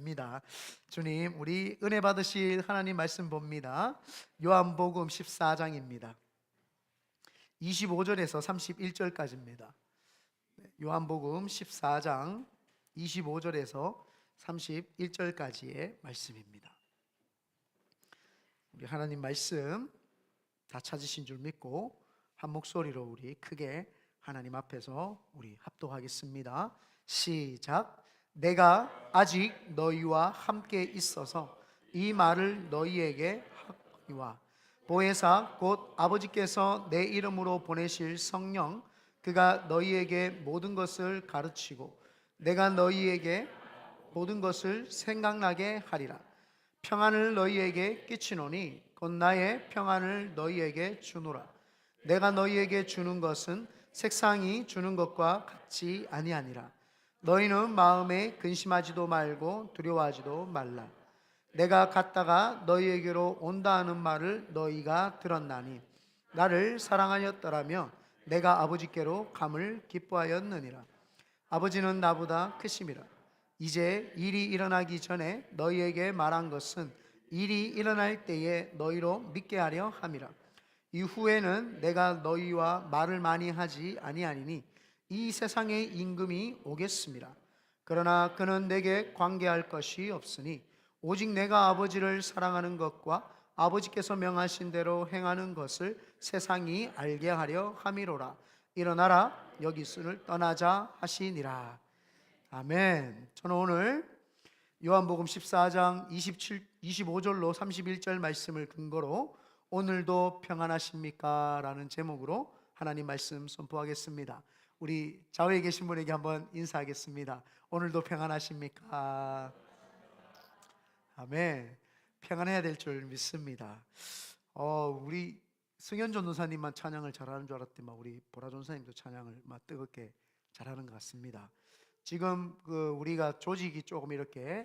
기도하겠습니다. 주님, 우리 은혜 받으실 하나님 말씀 봅니다. 요한복음 14장입니다. 25절에서 31절까지입니다. 요한복음 14장 25절에서 31절까지의 말씀입니다. 우리 하나님 말씀 다 찾으신 줄 믿고 한 목소리로 우리 크게 하나님 앞에서 우리 합독하겠습니다. 시작. 내가 아직 너희와 함께 있어서 이 말을 너희에게 하거니와 보혜사 곧 아버지께서 내 이름으로 보내실 성령 그가 너희에게 모든 것을 가르치고 내가 너희에게 모든 것을 생각나게 하리라. 평안을 너희에게 끼치노니 곧 나의 평안을 너희에게 주노라. 내가 너희에게 주는 것은 세상이 주는 것과 같이 아니하니라. 너희는 마음에 근심하지도 말고 두려워하지도 말라. 내가 갔다가 너희에게로 온다 하는 말을 너희가 들었나니 나를 사랑하였더라면 내가 아버지께로 감을 기뻐하였느니라. 아버지는 나보다 크심이라. 이제 일이 일어나기 전에 너희에게 말한 것은 일이 일어날 때에 너희로 믿게 하려 함이라. 이후에는 내가 너희와 말을 많이 하지 아니하니니 이 세상의 임금이 오겠습니다. 그러나 그는 내게 관계할 것이 없으니 오직 내가 아버지를 사랑하는 것과 아버지께서 명하신 대로 행하는 것을 세상이 알게 하려 함이로라. 일어나라 여기서를 떠나자 하시니라. 아멘. 저는 오늘 요한복음 14장 25절로 31절 말씀을 근거로 오늘도 평안하십니까? 라는 제목으로 하나님 말씀 선포하겠습니다. 우리 좌우에 계신 분에게 한번 인사하겠습니다. 오늘도 평안하십니까? 아멘. 평안해야 될 줄 믿습니다. 우리 승현 전도사님만 찬양을 잘하는 줄 알았더니 우리 보라 전사님도 찬양을 뜨겁게 잘하는 것 같습니다. 지금 우리가 조직이 조금 이렇게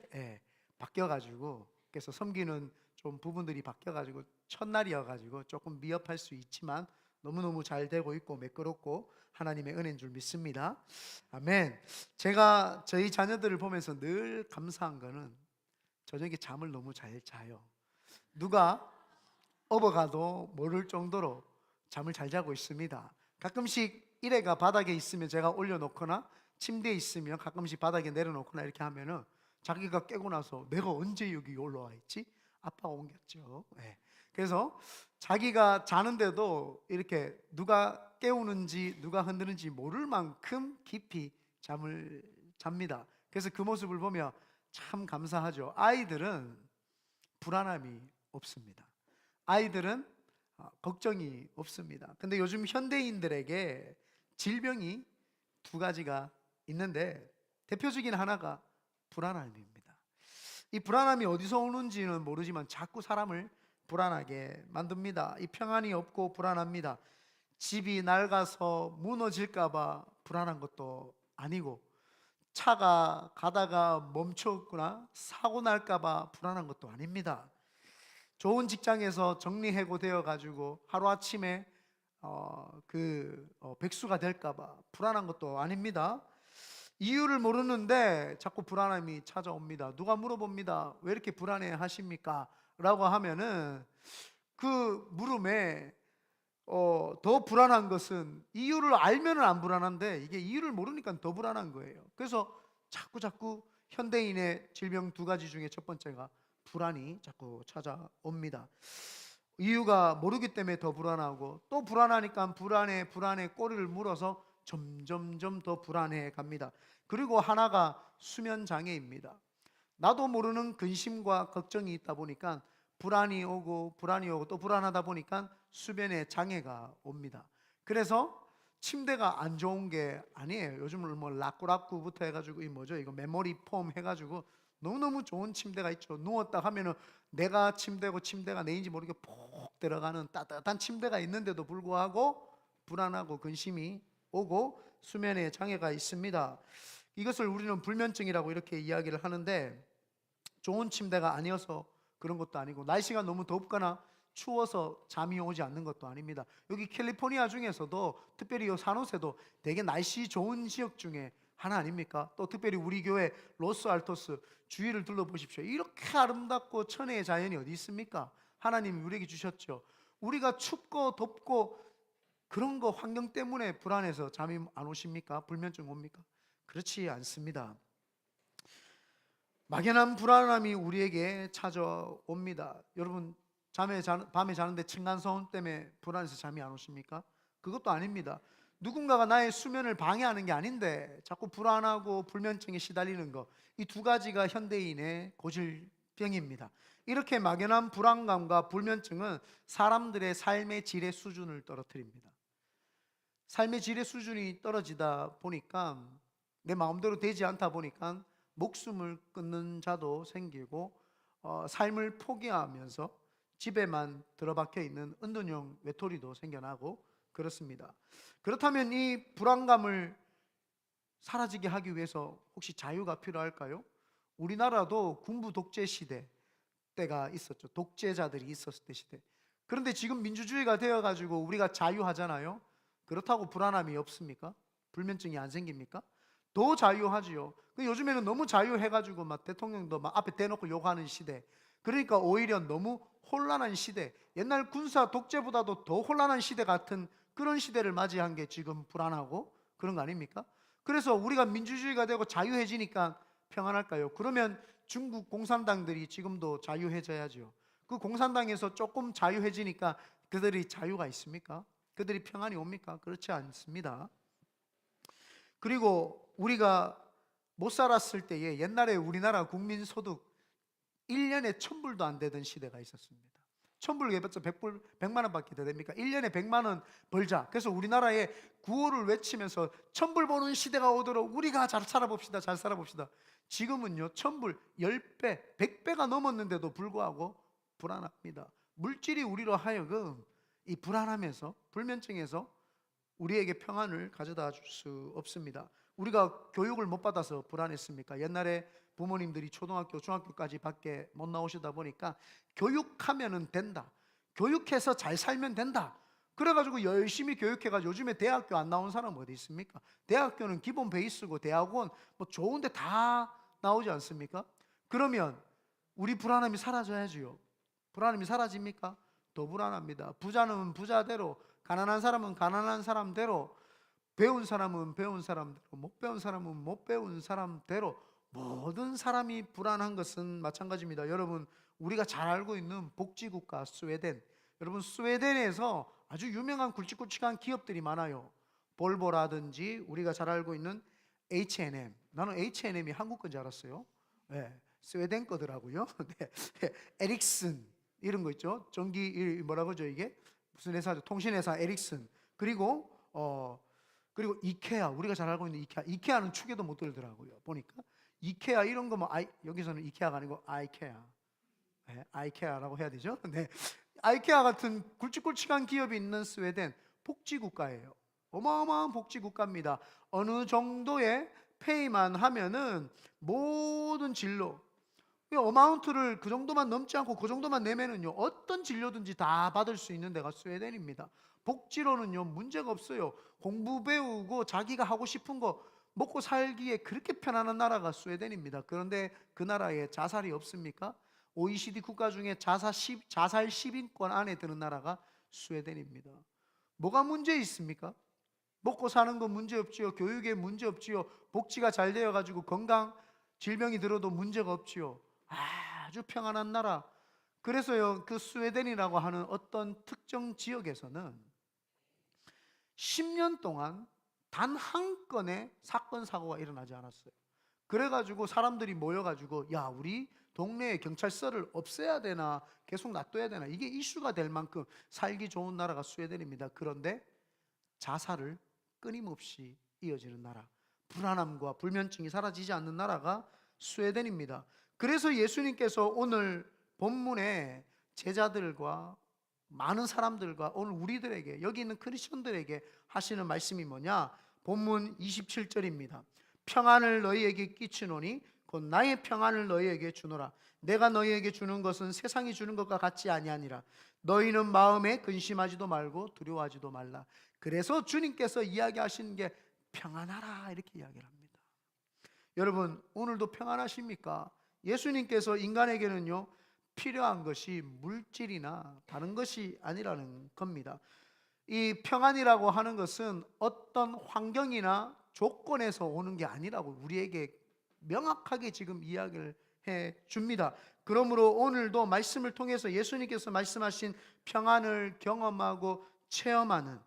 바뀌어가지고 그래서 섬기는 좀 부분들이 바뀌어가지고 첫날이어가지고 조금 미흡할 수 있지만 너무너무 잘 되고 있고 매끄럽고 하나님의 은혜인 줄 믿습니다. 아멘. 제가 저희 자녀들을 보면서 늘 감사한 거는 저녁에 잠을 너무 잘 자요. 누가 업어가도 모를 정도로 잠을 잘 자고 있습니다. 가끔씩 이래가 바닥에 있으면 제가 올려놓거나 침대에 있으면 가끔씩 바닥에 내려놓거나 이렇게 하면은 자기가 깨고 나서 내가 언제 여기 올라와 있지? 아빠가 옮겼죠. 그래서 자기가 자는데도 이렇게 누가 깨우는지 누가 흔드는지 모를 만큼 깊이 잠을 잡니다. 그래서 그 모습을 보며 참 감사하죠. 아이들은 불안함이 없습니다. 아이들은 걱정이 없습니다. 근데 요즘 현대인들에게 질병이 두 가지가 있는데 대표적인 하나가 불안함입니다. 이 불안함이 어디서 오는지는 모르지만 자꾸 사람을 불안하게 만듭니다. 이 평안이 없고 불안합니다. 집이 낡아서 무너질까봐 불안한 것도 아니고 차가 가다가 멈췄거나 사고 날까봐 불안한 것도 아닙니다. 좋은 직장에서 정리해고되어 가지고 하루아침에 백수가 될까봐 불안한 것도 아닙니다. 이유를 모르는데 자꾸 불안함이 찾아옵니다. 누가 물어봅니다. 왜 이렇게 불안해 하십니까? 라고 하면은 그 물음에 더 불안한 것은 이유를 알면은 안 불안한데 이게 이유를 모르니까 더 불안한 거예요. 그래서 자꾸 현대인의 질병 두 가지 중에 첫 번째가 불안이 자꾸 찾아옵니다. 이유가 모르기 때문에 더 불안하고 또 불안하니까 불안에 꼬리를 물어서 점점 더 불안해 갑니다. 그리고 하나가 수면 장애입니다. 나도 모르는 근심과 걱정이 있다 보니까 불안이 오고 또 불안하다 보니까 수면에 장애가 옵니다. 그래서 침대가 안 좋은 게 아니에요. 요즘은 라꾸라꾸부터 해가지고 이거 메모리 폼 해가지고 너무너무 좋은 침대가 있죠. 누웠다 하면은 내가 침대고 침대가 내인지 모르게 푹 들어가는 따뜻한 침대가 있는데도 불구하고 불안하고 근심이 오고 수면에 장애가 있습니다. 이것을 우리는 불면증이라고 이렇게 이야기를 하는데 좋은 침대가 아니어서 그런 것도 아니고 날씨가 너무 덥거나 추워서 잠이 오지 않는 것도 아닙니다. 여기 캘리포니아 중에서도 특별히 이 산호세도 되게 날씨 좋은 지역 중에 하나 아닙니까? 또 특별히 우리 교회 로스 알토스 주위를 둘러보십시오. 이렇게 아름답고 천혜의 자연이 어디 있습니까? 하나님이 우리에게 주셨죠. 우리가 춥고 덥고 그런 거 환경 때문에 불안해서 잠이 안 오십니까? 불면증 옵니까? 그렇지 않습니다. 막연한 불안함이 우리에게 찾아옵니다. 여러분 밤에 자는데 층간소음 때문에 불안해서 잠이 안 오십니까? 그것도 아닙니다. 누군가가 나의 수면을 방해하는 게 아닌데 자꾸 불안하고 불면증에 시달리는 거, 이 두 가지가 현대인의 고질병입니다. 이렇게 막연한 불안감과 불면증은 사람들의 삶의 질의 수준을 떨어뜨립니다. 삶의 질의 수준이 떨어지다 보니까, 내 마음대로 되지 않다 보니까 목숨을 끊는 자도 생기고 삶을 포기하면서 집에만 들어박혀 있는 은둔형 외톨이도 생겨나고 그렇습니다. 그렇다면 이 불안감을 사라지게 하기 위해서 혹시 자유가 필요할까요? 우리나라도 군부 독재 시대 때가 있었죠. 독재자들이 있었을 때 시대. 그런데 지금 민주주의가 되어가지고 우리가 자유하잖아요. 그렇다고 불안함이 없습니까? 불면증이 안 생깁니까? 더 자유하지요. 요즘에는 너무 자유해가지고 막 대통령도 막 앞에 대놓고 욕하는 시대. 그러니까 오히려 너무 혼란한 시대, 옛날 군사 독재보다도 더 혼란한 시대 같은 그런 시대를 맞이한 게 지금 불안하고 그런 거 아닙니까? 그래서 우리가 민주주의가 되고 자유해지니까 평안할까요? 그러면 중국 공산당들이 지금도 자유해져야죠. 그 공산당에서 조금 자유해지니까 그들이 자유가 있습니까? 그들이 평안이 옵니까? 그렇지 않습니다. 그리고 우리가 못 살았을 때에 옛날에 우리나라 국민소득 1년에 1,000불도 안 되던 시대가 있었습니다. 1,000불 해봤자 100만 원밖에 더 됩니까? 1년에 100만 원 벌자. 그래서 우리나라에 구호를 외치면서 1,000불 버는 시대가 오도록 우리가 잘 살아봅시다. 잘 살아봅시다. 지금은요 1,000불 10배 100배가 넘었는데도 불구하고 불안합니다. 물질이 우리로 하여금 이 불안함에서, 불면증에서 우리에게 평안을 가져다 줄 수 없습니다. 우리가 교육을 못 받아서 불안했습니까? 옛날에 부모님들이 초등학교, 중학교까지 밖에 못 나오시다 보니까 교육하면은 된다, 교육해서 잘 살면 된다, 그래가지고 열심히 교육해가지고 요즘에 대학교 안 나온 사람 어디 있습니까? 대학교는 기본 베이스고 대학원 뭐 좋은데 다 나오지 않습니까? 그러면 우리 불안함이 사라져야지요. 불안함이 사라집니까? 더 불안합니다. 부자는 부자대로, 가난한 사람은 가난한 사람대로, 배운 사람은 배운 사람대로, 못 배운 사람은 못 배운 사람대로 모든 사람이 불안한 것은 마찬가지입니다. 여러분, 우리가 잘 알고 있는 복지국가 스웨덴, 여러분 스웨덴에서 아주 유명한 굵직굵직한 기업들이 많아요. 볼보라든지 우리가 잘 알고 있는 H&M. 나는 H&M이 한국 건지 알았어요. 네, 스웨덴 거더라고요. 네, 에릭슨 이런 거 있죠. 전기 뭐라고 하죠 이게? 무슨 회사죠? 통신회사 에릭슨. 그리고 이케아, 우리가 잘 알고 있는 이케아는 축에도 못 들더라고요. 보니까 이케아 이런 거 뭐 여기서는 이케아가 아니고 아이케아, 네, 아이케아라고 해야 되죠. 네, 아이케아 같은 굵직굵직한 기업이 있는 스웨덴 복지국가예요. 어마어마한 복지국가입니다. 어느 정도의 페이만 하면은 모든 진로, 어마운트를 그 정도만 넘지 않고 그 정도만 내면은요 어떤 진료든지 다 받을 수 있는 데가 스웨덴입니다. 복지로는요 문제가 없어요. 공부 배우고 자기가 하고 싶은 거 먹고 살기에 그렇게 편안한 나라가 스웨덴입니다. 그런데 그 나라에 자살이 없습니까? OECD 국가 중에 자살 10인권 안에 드는 나라가 스웨덴입니다. 뭐가 문제 있습니까? 먹고 사는 거 문제 없지요. 교육에 문제 없지요. 복지가 잘 되어 가지고 건강 질병이 들어도 문제가 없지요. 아주 평안한 나라. 그래서요 그 스웨덴이라고 하는 어떤 특정 지역에서는 10년 동안 단 한 건의 사건 사고가 일어나지 않았어요. 그래가지고 사람들이 모여가지고 야 우리 동네에 경찰서를 없애야 되나 계속 놔둬야 되나, 이게 이슈가 될 만큼 살기 좋은 나라가 스웨덴입니다. 그런데 자살을 끊임없이 이어지는 나라, 불안함과 불면증이 사라지지 않는 나라가 스웨덴입니다. 그래서 예수님께서 오늘 본문에 제자들과 많은 사람들과 오늘 우리들에게, 여기 있는 크리스천들에게 하시는 말씀이 뭐냐? 본문 27절입니다. 평안을 너희에게 끼치노니 곧 나의 평안을 너희에게 주노라. 내가 너희에게 주는 것은 세상이 주는 것과 같지 아니하니라. 너희는 마음에 근심하지도 말고 두려워하지도 말라. 그래서 주님께서 이야기하시는 게 평안하라 이렇게 이야기를 합니다. 여러분, 오늘도 평안하십니까? 예수님께서 인간에게는요, 필요한 것이 물질이나 다른 것이 아니라는 겁니다. 이 평안이라고 하는 것은 어떤 환경이나 조건에서 오는 게 아니라고 우리에게 명확하게 지금 이야기를 해 줍니다. 그러므로 오늘도 말씀을 통해서 예수님께서 말씀하신 평안을 경험하고 체험하는,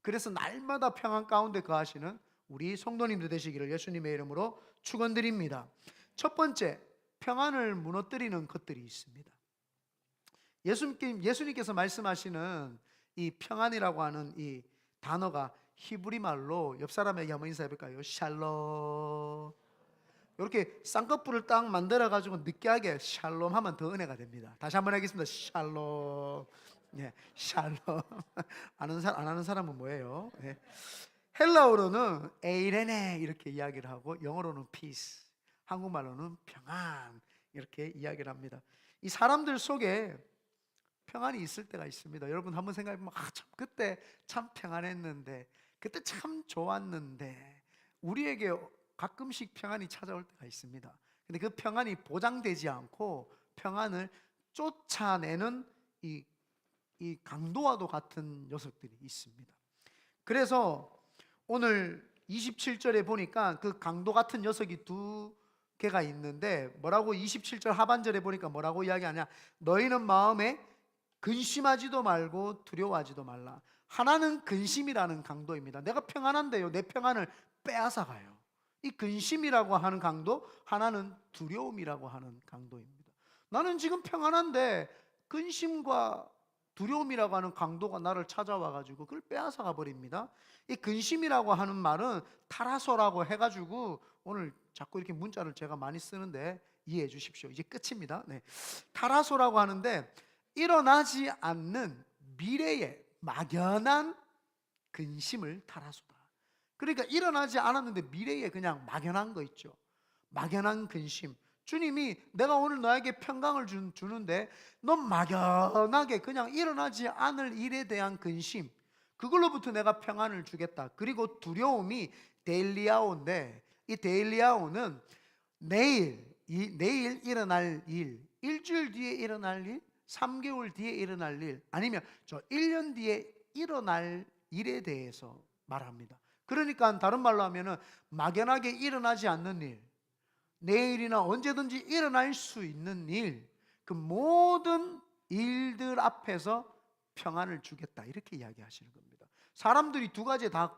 그래서 날마다 평안 가운데 거하시는 우리 성도님들 되시기를 예수님의 이름으로 축원드립니다. 첫 번째, 평안을 무너뜨리는 것들이 있습니다. 예수님께서 말씀하시는 이 평안이라고 하는 이 단어가 히브리 말로, 옆 사람에게 한번 인사해 볼까요? 샬롬. 이렇게 쌍꺼풀을 딱 만들어 가지고 느끼하게 샬롬 하면 더 은혜가 됩니다. 다시 한번 하겠습니다. 샬롬. 네, 샬롬. 안 하는 사람은 뭐예요? 네. 헬라어로는 에이레네 이렇게 이야기를 하고, 영어로는 peace, 한국말로는 평안 이렇게 이야기를 합니다. 이 사람들 속에 평안이 있을 때가 있습니다. 여러분 한번 생각해 보면, 참 그때 참 평안했는데, 그때 참 좋았는데, 우리에게 가끔씩 평안이 찾아올 때가 있습니다. 근데 그 평안이 보장되지 않고 평안을 쫓아내는 이 강도와도 같은 녀석들이 있습니다. 그래서 오늘 27절에 보니까 그 강도 같은 녀석이 두 개가 있는데, 뭐라고 27절 하반절에 보니까 뭐라고 이야기하냐? 너희는 마음에 근심하지도 말고 두려워하지도 말라. 하나는 근심이라는 강도입니다. 내가 평안한데요, 내 평안을 빼앗아가요. 이 근심이라고 하는 강도, 하나는 두려움이라고 하는 강도입니다. 나는 지금 평안한데 근심과 두려움이라고 하는 강도가 나를 찾아와 가지고 그걸 빼앗아가 버립니다. 이 근심이라고 하는 말은 타라소라고 해가지고 오늘 자꾸 이렇게 문자를 제가 많이 쓰는데 이해해 주십시오. 이제 끝입니다. 네. 타라소라고 하는데, 일어나지 않는 미래의 막연한 근심을 타라소다. 그러니까 일어나지 않았는데 미래에 그냥 막연한 거 있죠. 막연한 근심. 주님이 내가 오늘 너에게 평강을 주는데 넌 막연하게 그냥 일어나지 않을 일에 대한 근심, 그걸로부터 내가 평안을 주겠다. 그리고 두려움이 데일리아오인데, 이 데일리아오는 내일 일어날 일, 일주일 뒤에 일어날 일, 3개월 뒤에 일어날 일, 아니면 저 1년 뒤에 일어날 일에 대해서 말합니다. 그러니까 다른 말로 하면은 막연하게 일어나지 않는 일, 내일이나 언제든지 일어날 수 있는 일, 그 모든 일들 앞에서 평안을 주겠다, 이렇게 이야기하시는 겁니다. 사람들이 두 가지에 다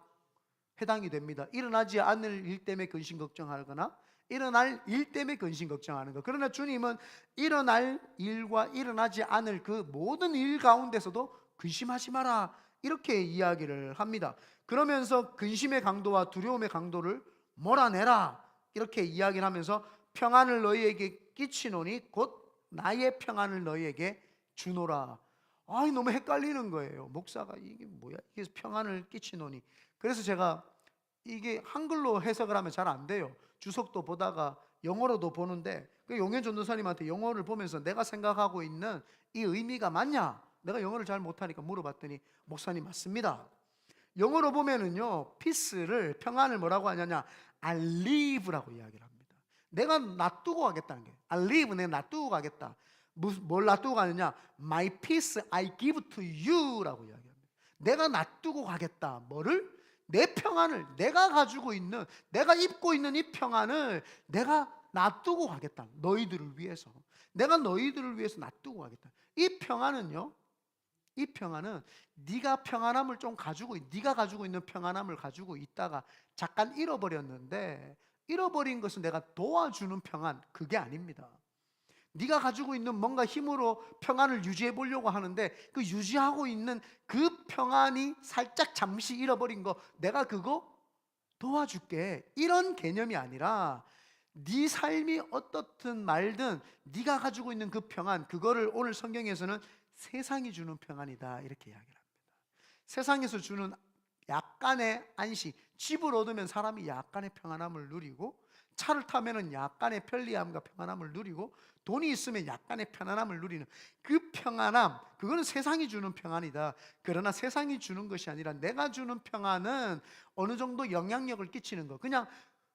해당이 됩니다. 일어나지 않을 일 때문에 근심 걱정하거나 일어날 일 때문에 근심 걱정하는 것. 그러나 주님은 일어날 일과 일어나지 않을 그 모든 일 가운데서도 근심하지 마라, 이렇게 이야기를 합니다. 그러면서 근심의 강도와 두려움의 강도를 몰아내라, 이렇게 이야기를 하면서 평안을 너희에게 끼치노니 곧 나의 평안을 너희에게 주노라. 너무 헷갈리는 거예요. 목사가 이게 뭐야? 이게 평안을 끼치노니. 그래서 제가 이게 한글로 해석을 하면 잘 안 돼요. 주석도 보다가 영어로도 보는데, 그 용현 전도사님한테 영어를 보면서 내가 생각하고 있는 이 의미가 맞냐? 내가 영어를 잘 못하니까 물어봤더니, 목사님 맞습니다. 영어로 보면은요, 피스를, 평안을 뭐라고 하냐냐, I live라고 이야기를 합니다. 내가 놔두고 가겠다는 게, I live, 내가 놔두고 가겠다. 뭘 놔두고 가느냐? My peace I give to you라고 이야기합니다. 내가 놔두고 가겠다. 뭐를? 내 평안을, 내가 가지고 있는, 내가 입고 있는 이 평안을 내가 놔두고 가겠다. 너희들을 위해서, 내가 너희들을 위해서 놔두고 가겠다. 이 평안은요, 이 평안은 네가 평안함을 좀 가지고, 네가 가지고 있는 평안함을 가지고 있다가 잠깐 잃어버렸는데, 잃어버린 것은 내가 도와주는 평안, 그게 아닙니다. 네가 가지고 있는 뭔가 힘으로 평안을 유지해 보려고 하는데, 그 유지하고 있는 그 평안이 살짝 잠시 잃어버린 거, 내가 그거 도와줄게, 이런 개념이 아니라, 네 삶이 어떻든 말든 네가 가지고 있는 그 평안, 그거를 오늘 성경에서는 세상이 주는 평안이다, 이렇게 이야기를 합니다. 세상에서 주는 약간의 안식, 집을 얻으면 사람이 약간의 평안함을 누리고, 차를 타면은 약간의 편리함과 평안함을 누리고, 돈이 있으면 약간의 편안함을 누리는 그 평안함, 그거는 세상이 주는 평안이다. 그러나 세상이 주는 것이 아니라 내가 주는 평안은 어느 정도 영향력을 끼치는 거, 그냥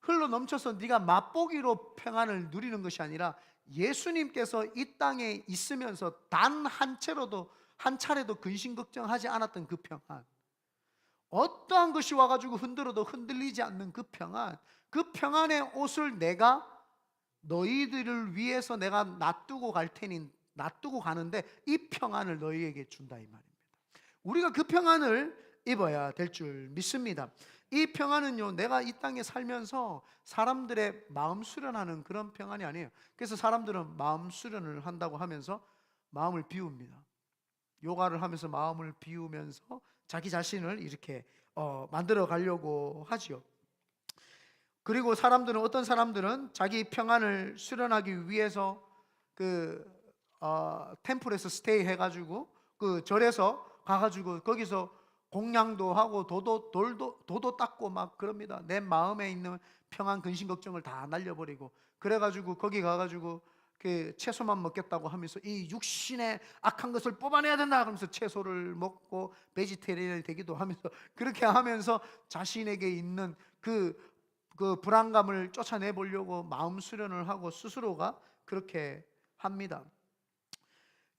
흘러 넘쳐서 네가 맛보기로 평안을 누리는 것이 아니라 예수님께서 이 땅에 있으면서 단 한 차례도 근심 걱정하지 않았던 그 평안, 어떠한 것이 와가지고 흔들어도 흔들리지 않는 그 평안, 그 평안의 옷을 내가 너희들을 위해서 내가 놔두고 갈 테니 놔두고 가는데 이 평안을 너희에게 준다 이 말입니다. 우리가 그 평안을 입어야 될 줄 믿습니다. 이 평안은요, 내가 이 땅에 살면서 사람들의 마음 수련하는 그런 평안이 아니에요. 그래서 사람들은 마음 수련을 한다고 하면서 마음을 비웁니다. 요가를 하면서 마음을 비우면서 자기 자신을 이렇게 만들어 가려고 하지요. 그리고 사람들은, 어떤 사람들은 자기 평안을 수련하기 위해서 템플에서 스테이 해가지고 그 절에서 가가지고 거기서 공양도 하고 도도 닦고 막 그럽니다. 내 마음에 있는 평안, 근심, 걱정을 다 날려버리고, 그래가지고 거기 가가지고 그 채소만 먹겠다고 하면서 이 육신의 악한 것을 뽑아내야 된다 그러면서 채소를 먹고 베지테리언이 되기도 하면서, 그렇게 하면서 자신에게 있는 그 불안감을 쫓아내 보려고 마음 수련을 하고 스스로가 그렇게 합니다.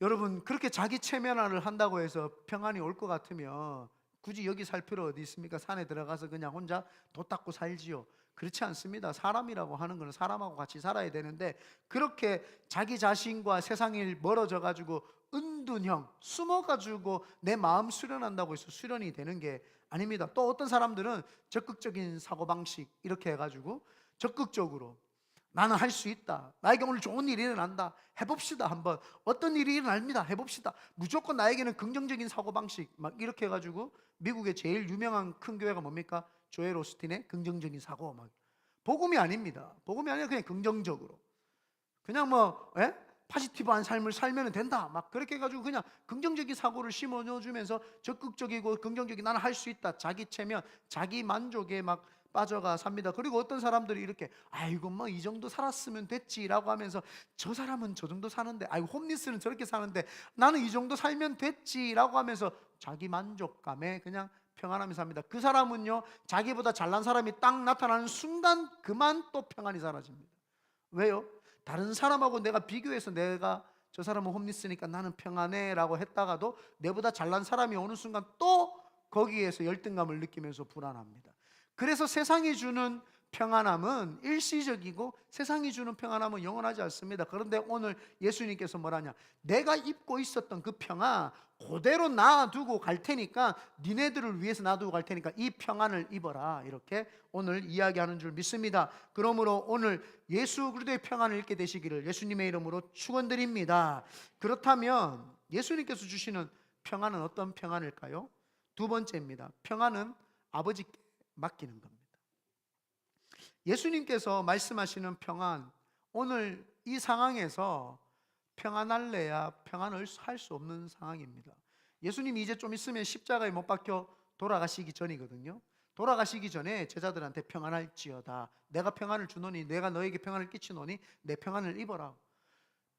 여러분, 그렇게 자기 체면화를 한다고 해서 평안이 올 것 같으면 굳이 여기 살 필요 어디 있습니까? 산에 들어가서 그냥 혼자 도 닦고 살지요. 그렇지 않습니다. 사람이라고 하는 것은 사람하고 같이 살아야 되는데, 그렇게 자기 자신과 세상이 멀어져 가지고 은둔형, 숨어 가지고 내 마음 수련한다고 해서 수련이 되는 게 아닙니다. 또 어떤 사람들은 적극적인 사고방식 이렇게 해가지고 적극적으로 나는 할 수 있다, 나에게 오늘 좋은 일이 일어난다, 해봅시다, 한번 어떤 일이 일어납니다, 해봅시다, 무조건 나에게는 긍정적인 사고방식 막 이렇게 해가지고, 미국의 제일 유명한 큰 교회가 뭡니까? 조엘 오스틴의 긍정적인 사고, 막 복음이 아닙니다. 복음이 아니라 그냥 긍정적으로 그냥 파지티브한 삶을 살면 된다 막 그렇게 해가지고 그냥 긍정적인 사고를 심어 넣어주면서 적극적이고 긍정적인, 나는 할 수 있다, 자기 체면, 자기 만족에 막 빠져가 삽니다. 그리고 어떤 사람들이 이렇게 아이고 뭐 이 정도 살았으면 됐지라고 하면서, 저 사람은 저 정도 사는데, 아이고 홈리스는 저렇게 사는데 나는 이 정도 살면 됐지라고 하면서 자기 만족감에 그냥 평안하면서 삽니다. 그 사람은요, 자기보다 잘난 사람이 딱 나타나는 순간 그만 또 평안이 사라집니다. 왜요? 다른 사람하고 내가 비교해서 내가 저 사람은 홈리스니까 나는 평안해 라고 했다가도 내보다 잘난 사람이 오는 순간 또 거기에서 열등감을 느끼면서 불안합니다. 그래서 세상이 주는 평안함은 일시적이고 세상이 주는 평안함은 영원하지 않습니다. 그런데 오늘 예수님께서 뭐라냐, 내가 입고 있었던 그 평안 그대로 놔두고 갈 테니까, 니네들을 위해서 놔두고 갈 테니까 이 평안을 입어라, 이렇게 오늘 이야기하는 줄 믿습니다. 그러므로 오늘 예수 그리스도의 평안을 입게 되시기를 예수님의 이름으로 축원드립니다. 그렇다면 예수님께서 주시는 평안은 어떤 평안일까요? 두 번째입니다. 평안은 아버지께 맡기는 겁니다. 예수님께서 말씀하시는 평안, 오늘 이 상황에서 평안할래야 평안을 할 수 없는 상황입니다. 예수님이 이제 좀 있으면 십자가에 못 박혀 돌아가시기 전이거든요. 돌아가시기 전에 제자들한테 평안할지어다, 내가 평안을 주노니, 내가 너에게 평안을 끼치노니 내 평안을 입어라.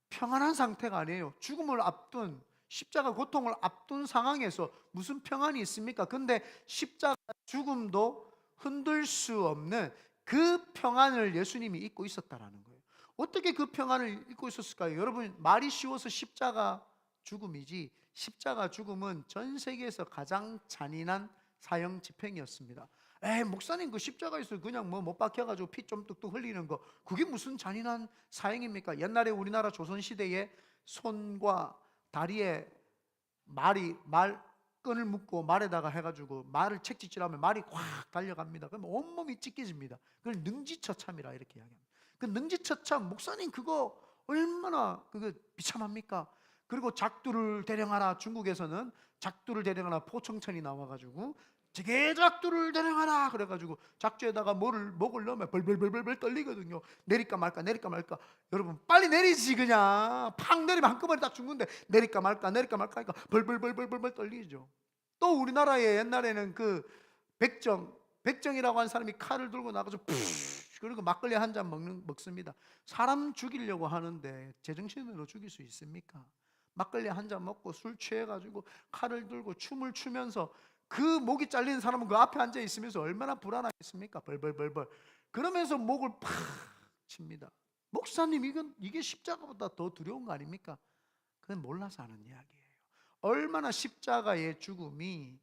평안한 상태가 아니에요. 죽음을 앞둔, 십자가 고통을 앞둔 상황에서 무슨 평안이 있습니까? 근데 십자가 죽음도 흔들 수 없는 그 평안을 예수님이 입고 있었다라는 거예요. 어떻게 그 평안을 입고 있었을까요? 여러분, 말이 쉬워서 십자가 죽음이지, 십자가 죽음은 전 세계에서 가장 잔인한 사형 집행이었습니다. 목사님, 그 십자가에서 그냥 못 박혀가지고 피 좀 뚝뚝 흘리는 거, 그게 무슨 잔인한 사형입니까? 옛날에 우리나라 조선시대에 손과 다리에 끈을 묶고 말에다가 해가지고 말을 책찍질하면 말이 확 달려갑니다. 그럼 온몸이 찢겨집니다. 그걸 능지처참이라 이렇게 이야기합니다. 그 능지처참, 목사님 그거 얼마나 그거 비참합니까? 그리고 작두를 대령하라, 중국에서는 작두를 대령하라 포청천이 나와가지고 제게작두를 대령하라 그래가지고 작주에다가 목을 넣으면 벌벌벌벌 떨리거든요. 내릴까 말까 내릴까 말까. 여러분, 빨리 내리지, 그냥 팍 내리면 한꺼번에 딱 죽는데 내릴까 말까 내릴까 말까 하니까 벌벌벌벌벌 떨리죠. 또 우리나라에 옛날에는 그 백정이라고 하는 사람이 칼을 들고 나가서 푸 그리고 막걸리 한 잔 먹습니다. 사람 죽이려고 하는데 제정신으로 죽일 수 있습니까? 막걸리 한 잔 먹고 술 취해가지고 칼을 들고 춤을 추면서, 그 목이 잘리는 사람은 그 앞에 앉아 있으면서 얼마나 불안하겠습니까? 벌벌벌벌. 그러면서 목을 팍 칩니다. 목사님, 이게 십자가보다 더 두려운 거 아닙니까? 그건 몰라서 하는 이야기예요. 얼마나 십자가의 죽음이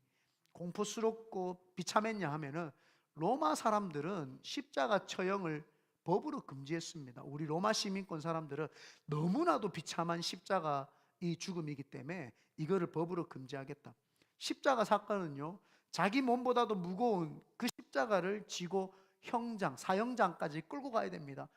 공포스럽고 비참했냐 하면은, 로마 사람들은 십자가 처형을 법으로 금지했습니다. 우리 로마 시민권 사람들은 너무나도 비참한 십자가 이 죽음이기 때문에 이거를 법으로 금지하겠다. 십자가 사건은요, 자기 몸보다도 무거운 그 십자가를 지고 형장, 사형장까지 끌고 가야 됩니다.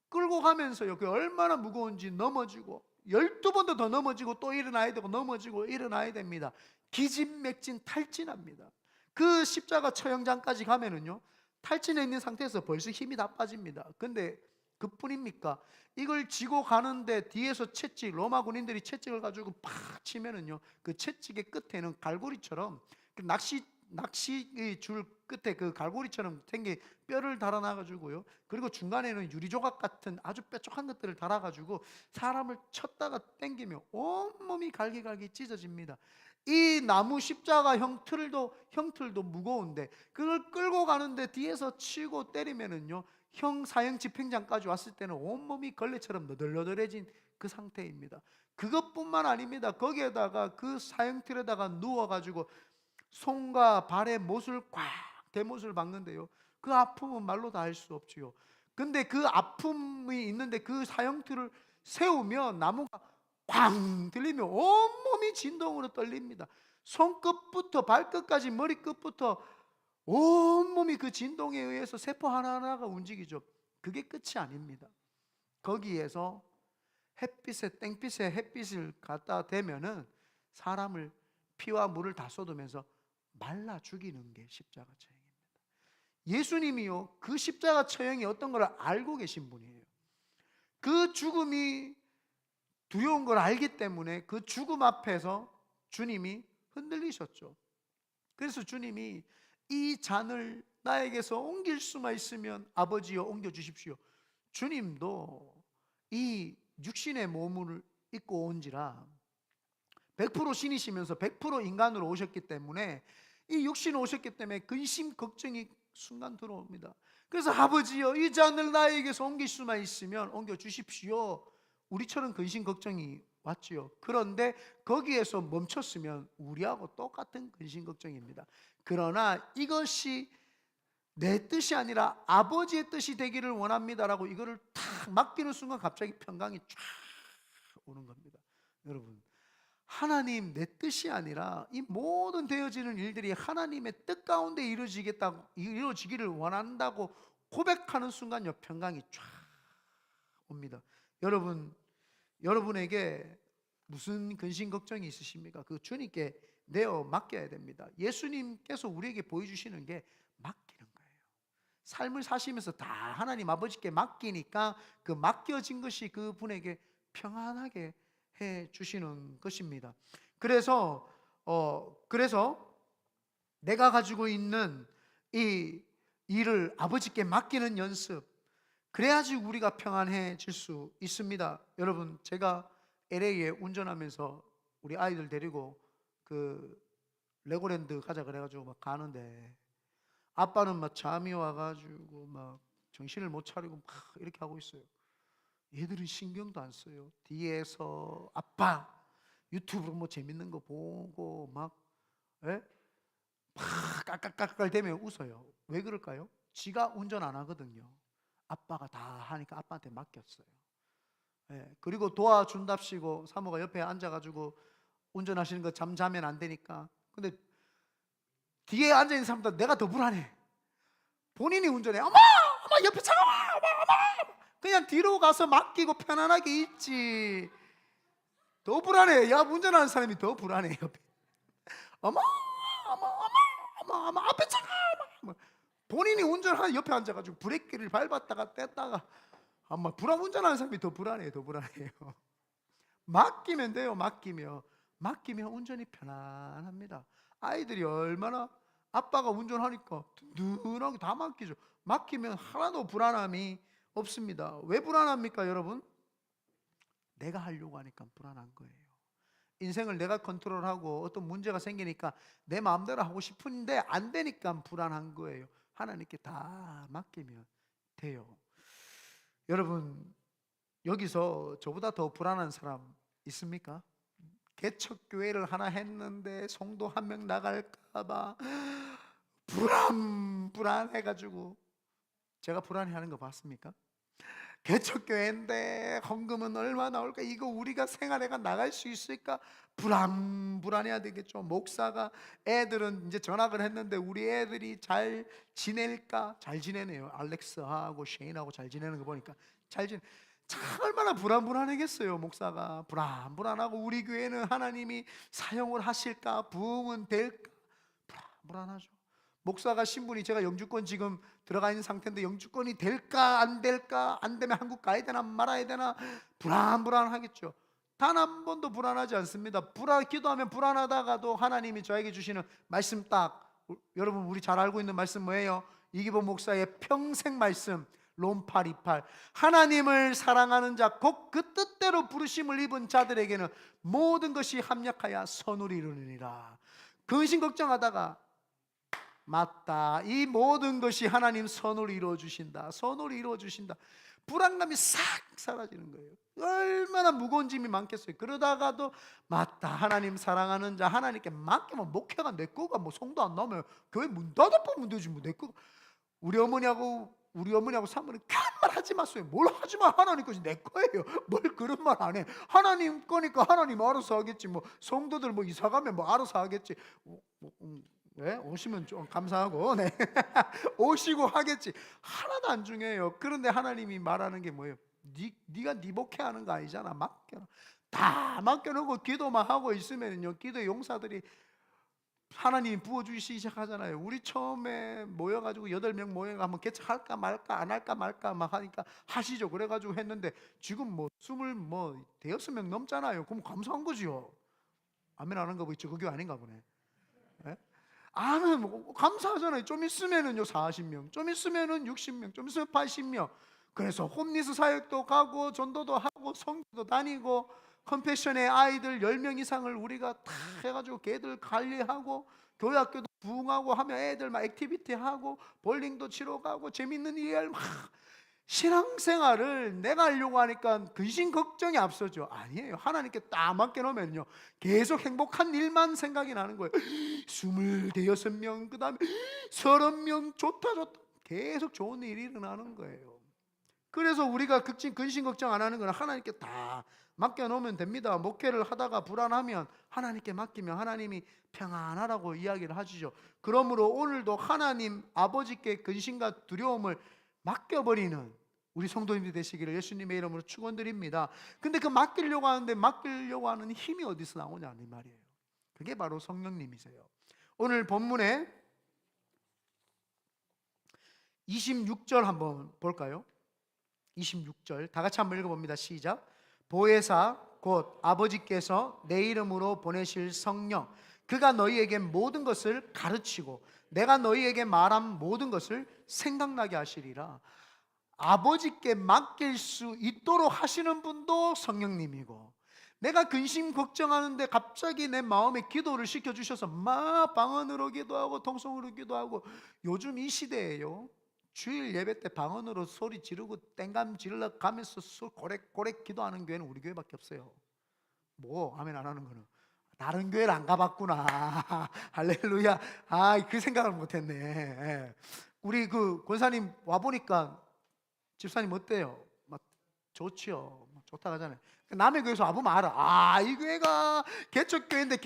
끌고 가면서요, 그 얼마나 무거운지 넘어지고 12번도 더 넘어지고 또 일어나야 되고 넘어지고 일어나야 됩니다. 기진맥진 탈진합니다. 그 십자가 처형장까지 가면은요, 탈진해 있는 상태에서 벌써 힘이 다 빠집니다. 근데 그뿐입니까? 이걸 지고 가는데 뒤에서 채찍, 로마 군인들이 채찍을 가지고 팍 치면은요, 그 채찍의 끝에는 갈고리처럼, 그 낚시 줄 끝에 그 갈고리처럼 생긴 뼈를 달아놔가지고요, 그리고 중간에는 유리조각 같은 아주 뾰족한 것들을 달아가지고 사람을 쳤다가 당기며 온몸이 갈기갈기 찢어집니다. 이 나무 십자가 형틀도 무거운데 그걸 끌고 가는데 뒤에서 치고 때리면은요, 사형 집행장까지 왔을 때는 온몸이 걸레처럼 너덜너덜해진 그 상태입니다. 그것뿐만 아닙니다. 거기에다가 그 사형틀에다가 누워가지고 손과 발에 못을 꽉 대못을 박는데요, 그 아픔은 말로 다 할 수 없지요. 근데 그 아픔이 있는데 그 사형틀을 세우면 나무가 꽝 들리면 온몸이 진동으로 떨립니다. 손끝부터 발끝까지, 머리끝부터 온몸이 그 진동에 의해서 세포 하나하나가 움직이죠. 그게 끝이 아닙니다. 거기에서 땡빛에 햇빛을 갖다 대면은 사람을 피와 물을 다 쏟으면서 말라 죽이는 게 십자가 처형입니다. 예수님이요, 그 십자가 처형이 어떤 걸 알고 계신 분이에요. 그 죽음이 두려운 걸 알기 때문에 그 죽음 앞에서 주님이 흔들리셨죠. 그래서 주님이 이 잔을 나에게서 옮길 수만 있으면 아버지여 옮겨 주십시오. 주님도 이 육신의 몸을 입고 온지라 100% 신이시면서 100% 인간으로 오셨기 때문에, 이 육신으로 오셨기 때문에 근심 걱정이 순간 들어옵니다. 그래서 아버지여, 이 잔을 나에게서 옮길 수만 있으면 옮겨 주십시오. 우리처럼 근심 걱정이 왔지요. 그런데 거기에서 멈췄으면 우리하고 똑같은 근심 걱정입니다. 그러나 이것이 내 뜻이 아니라 아버지의 뜻이 되기를 원합니다라고 이거를 탁 맡기는 순간 갑자기 평강이 쫙 오는 겁니다. 여러분, 하나님, 내 뜻이 아니라 이 모든 되어지는 일들이 하나님의 뜻 가운데 이루어지기를 원한다고 고백하는 순간요, 평강이 쫙 옵니다. 여러분에게 무슨 근심 걱정이 있으십니까? 그 주님께 내어 맡겨야 됩니다. 예수님께서 우리에게 보여주시는 게 맡기는 거예요. 삶을 사시면서 다 하나님 아버지께 맡기니까 그 맡겨진 것이 그분에게 평안하게 해 주시는 것입니다. 그래서 내가 가지고 있는 이 일을 아버지께 맡기는 연습, 그래야지 우리가 평안해질 수 있습니다. 여러분, 제가 LA에 운전하면서 우리 아이들 데리고 그 레고랜드 가자 그래가지고 막 가는데, 아빠는 막 잠이 와가지고 막 정신을 못 차리고 막 이렇게 하고 있어요. 얘들은 신경도 안 써요. 뒤에서 아빠 유튜브로 뭐 재밌는 거 보고 막 깔깔깔깔 대면 웃어요. 왜 그럴까요? 지가 운전 안 하거든요. 아빠가 다 하니까 아빠한테 맡겼어요. 그리고 도와준답시고 사모가 옆에 앉아가지고 운전하시는 거 잠자면 안 되니까. 근데 뒤에 앉아있는 사람보다 내가 더 불안해. 본인이 운전해. 어머 옆에 차가 와, 어머. 그냥 뒤로 가서 맡기고 편안하게 있지. 더 불안해. 야, 운전하는 사람이 더 불안해. 옆에 어머 앞에 차가. 본인이 운전하는 옆에 앉아가지고 브레이크를 밟았다가 뗐다가, 아마 운전하는 사람이 더 불안해요. 맡기면 돼요. 맡기면 운전이 편안합니다. 아이들이 얼마나 아빠가 운전하니까 든든하게 다 맡기죠. 맡기면 하나도 불안함이 없습니다. 왜 불안합니까, 여러분? 내가 하려고 하니까 불안한 거예요. 인생을 내가 컨트롤하고 어떤 문제가 생기니까 내 마음대로 하고 싶은데 안 되니까 불안한 거예요. 하나님께 다 맡기면 같아요. 여러분, 여기서 저보다 더 불안한 사람 있습니까? 개척교회를 하나 했는데 성도 한 명 나갈까봐 불안해가지고. 제가 불안해하는 거 봤습니까? 개척교회인데 헌금은 얼마 나올까? 이거 우리가 생활해가 나갈 수 있을까? 불안해야 되겠죠. 목사가 애들은 이제 전학을 했는데 우리 애들이 잘 지낼까? 잘 지내네요. 알렉스하고 쉐인하고 잘 지내는 거 보니까 잘 지내. 참 얼마나 불안하겠어요. 목사가 불안하고 우리 교회는 하나님이 사용을 하실까? 부흥은 될까? 불안하죠. 목사가 신분이, 제가 영주권 지금 들어가 있는 상태인데 영주권이 될까 안 될까, 안 되면 한국 가야 되나 말아야 되나 불안하겠죠. 단 한 번도 불안하지 않습니다. 기도하면 불안하다가도 하나님이 저에게 주시는 말씀, 여러분 우리 잘 알고 있는 말씀 뭐예요? 이기범 목사의 평생 말씀, 롬 8:28. 하나님을 사랑하는 자, 곧 그 뜻대로 부르심을 입은 자들에게는 모든 것이 합력하여 선을 이루느니라. 근심 걱정하다가 맞다, 이 모든 것이 하나님 선을 이루어주신다, 선을 이루어주신다, 불안감이 싹 사라지는 거예요. 얼마나 무거운 짐이 많겠어요. 그러다가도 맞다, 하나님 사랑하는 자, 하나님께 맡기면 목회가 내 거가, 뭐 성도 안 나오면 교회 문 닫아보면 되지 뭐 내 거. 우리 어머니하고 사모님 그런 말 하지 마세요. 뭘 하지 마, 하나님 것이 내 거예요. 뭘 그런 말 안 해. 하나님 거니까 하나님 알아서 하겠지. 뭐 성도들 뭐 이사 가면 뭐 알아서 하겠지. 네, 오시면 좀 감사하고, 네. 오시고 하겠지. 하나도 안 중요해요. 그런데 하나님이 말하는 게 뭐예요? 네가 네 목회하는 거 아니잖아. 맡겨놔. 다 맡겨놓고 기도만 하고 있으면요, 기도 용사들이 하나님이 부어주시기 시작하잖아요. 우리 처음에 모여가지고 8명 모여가 한번 개척할까 말까, 안 할까 말까 막 하니까 하시죠. 그래가지고 했는데 지금 뭐 20명 넘잖아요. 그럼 감사한 거지요. 아멘 하는 거 있죠. 그 교회 아닌가 보네. 네? 아멘, 뭐 감사하잖아요. 좀 있으면은요 40명, 좀 있으면은 60명, 좀 있으면 80명. 그래서 홈리스 사역도 가고 전도도 하고 성교도 다니고 컴패션의 아이들 10명 이상을 우리가 다 해가지고 걔들 관리하고 교회 학교도 부흥하고 하면 애들 막 액티비티 하고 볼링도 치러 가고 재밌는 일 막. 신앙생활을 내가 하려고 하니까 근심 걱정이 앞서죠. 아니에요. 하나님께 딱 맡겨놓으면요 계속 행복한 일만 생각이 나는 거예요. 26명, 그 다음에 30명, 좋다 계속 좋은 일이 일어나는 거예요. 그래서 우리가 근심 걱정 안 하는 건 하나님께 다 맡겨놓으면 됩니다. 목회를 하다가 불안하면 하나님께 맡기면 하나님이 평안하라고 이야기를 하시죠. 그러므로 오늘도 하나님 아버지께 근심과 두려움을 맡겨버리는 우리 성도님들 되시기를 예수님의 이름으로 축원드립니다. 근데 그 맡기려고 하는 힘이 어디서 나오냐 이 말이에요. 그게 바로 성령님이세요. 오늘 본문에 26절 한번 볼까요? 26절 다 같이 한번 읽어봅니다. 시작. 보혜사 곧 아버지께서 내 이름으로 보내실 성령, 그가 너희에게 모든 것을 가르치고 내가 너희에게 말한 모든 것을 생각나게 하시리라. 아버지께 맡길 수 있도록 하시는 분도 성령님이고, 내가 근심 걱정하는데 갑자기 내 마음에 기도를 시켜주셔서 막 방언으로 기도하고 통성으로 기도하고, 요즘 이 시대에요 주일 예배 때 방언으로 소리 지르고 땡감 지르러 가면서 고래고래 기도하는 교회는 우리 교회밖에 없어요. 뭐 아멘 안 하는 거는 다른 교회를 안 가봤구나. 할렐루야. 그 생각을 못했네. 예. 우리 그 권사님 와보니까 집사님 어때요? 막 좋지요. 좋다 하잖아요. 남의 교회에서 와보면 알아. 이 교회가 개척교회인데